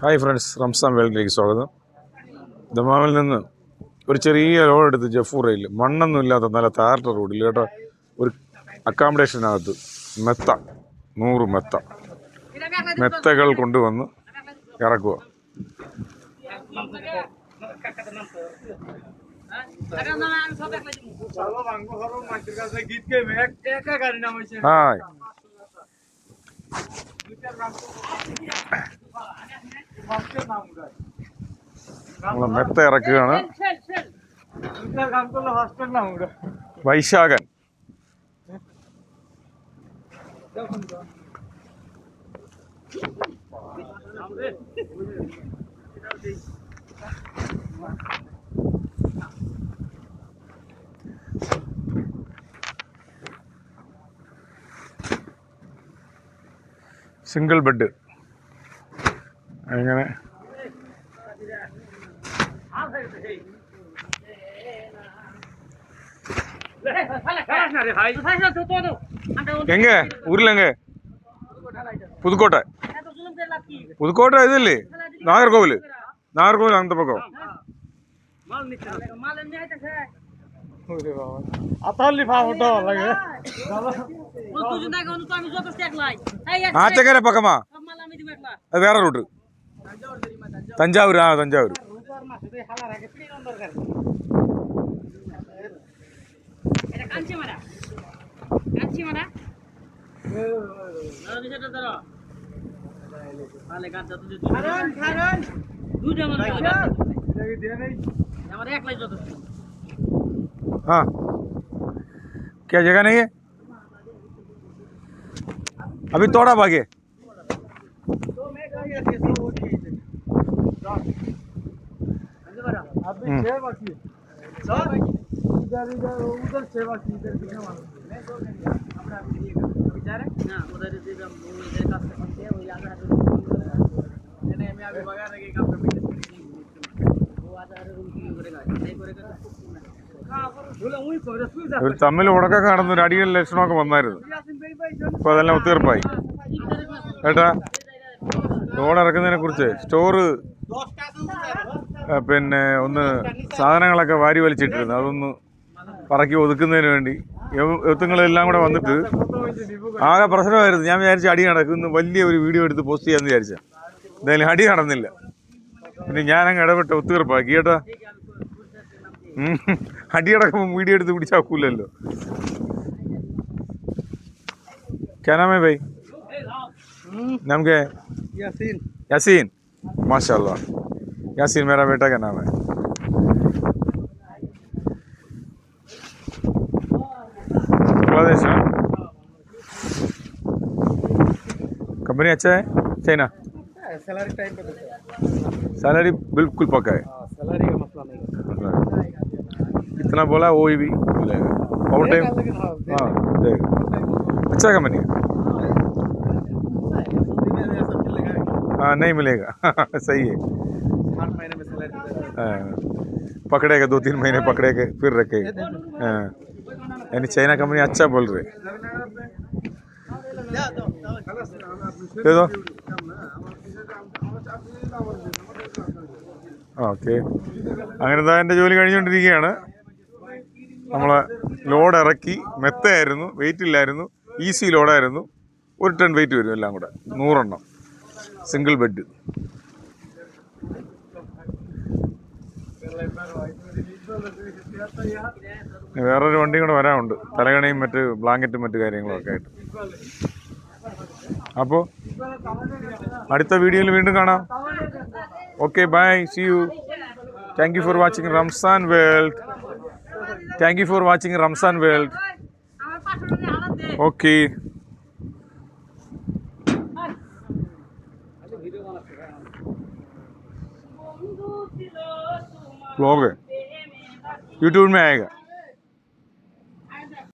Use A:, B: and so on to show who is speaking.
A: Hi friends, Ramzan വേൾഡിലേക്ക് സ്വാഗതം. ദമാമിൽ നിന്ന് ഒരു ചെറിയ ലോഡ് എടുത്ത് ജഫൂറയിൽ മണ്ണൊന്നും ഇല്ലാത്ത നല്ല താർട്ട റോഡിൽ കേട്ടോ, ഒരു അക്കോമഡേഷനകത്ത് 100 മെത്തകൾ കൊണ്ടുവന്ന് ഇറക്കുക. ഹായ്, നമ്മൾ മെത്ത ഇറക്കുകയാണ്. വൈശാഖൻ സിംഗിൾ ബെഡ് അങ്ങനെ എങ്ക ഊരിലെങ്ക പുതുക്കോട്ട ഇതല്ലേ നാഗർകോവില് അങ്ങനത്തെ പക്കം ആറ്റക്കര പക്കമാ അത് വേറെ റൂട്ട്. തഞ്ചാവൂർ തഞ്ചാവൂർ. हाँ, क्या जगह नहीं है अभी थोड़ा भागे. തമ്മിൽ ഉടക്കൊക്കെ നടന്നു, ഒരു അടിയുടെ ലക്ഷണമൊക്കെ വന്നായിരുന്നു. ഇപ്പൊ അതെല്ലാം ഒത്തീർപ്പായി ഏട്ടാ. ലോഡ് ഇറക്കുന്നതിനെ കുറിച്ച് സ്റ്റോറ് പിന്നെ ഒന്ന് സാധനങ്ങളൊക്കെ വാരി വലിച്ചിട്ടിരുന്നു, അതൊന്ന് പറക്കി ഒതുക്കുന്നതിന് വേണ്ടി എത്തുങ്ങളെല്ലാം കൂടെ വന്നിട്ട് ആകെ പ്രശ്നമായിരുന്നു. ഞാൻ വിചാരിച്ച അടി നടക്കുന്നു, വലിയ ഒരു വീഡിയോ എടുത്ത് പോസ്റ്റ് ചെയ്യാമെന്ന് വിചാരിച്ച. എന്തായാലും അടി നടന്നില്ല. പിന്നെ ഞാനങ്ങ് ഇടപെട്ട് ഒത്തീർപ്പാക്കി കേട്ടാ. അടിയടക്കുമ്പോൾ വീഡിയോ എടുത്ത് പിടിച്ചാക്കൂലല്ലോ. क्या नाम है भाई? नाम क्या है? यासीन. माशाल्लाह, यासीन मेरा बेटा का नाम है. बांग्लादेश है. कंपनी अच्छा है? चाइना? सैलरी टाइम पे सैलरी बिल्कुल पक्का है. सैलरी का मसला नहीं. इतना बोला वो भी मिलेगा ओवर टाइम. हाँ देगा. अच्छा कंपनी है. हाँ नहीं मिलेगा. सही है. 8 महीने में सैलरी पकड़ेगा, 2-3 महीने पकड़ेगा फिर रखेगा. हाँ, यानी चाइना कंपनी अच्छा बोल रहे. दे दो. ഓക്കെ, അങ്ങനെ എൻ്റെ ജോലി കഴിഞ്ഞുകൊണ്ടിരിക്കുകയാണ്. നമ്മൾ ലോഡ് ഇറക്കി. മെത്തയായിരുന്നു, വെയിറ്റ് ഇല്ലായിരുന്നു, ഈസി ലോഡായിരുന്നു. 1 ടൺ വെയിറ്റ് വരും എല്ലാം കൂടെ, 100 സിംഗിൾ ബെഡ്. വേറൊരു വണ്ടിയും കൂടെ വരാനുണ്ട്, തലകണയും മറ്റ് ബ്ലാങ്കറ്റും മറ്റു കാര്യങ്ങളൊക്കെ ആയിട്ട്. അപ്പോൾ അടുത്ത വീഡിയോയിൽ വീണ്ടും കാണാം. Okay, bye, see you. Thank you for watching Ramzan World. Thank you for watching Ramzan World. Okay. Vlog है, यूट्यूब में आएगा.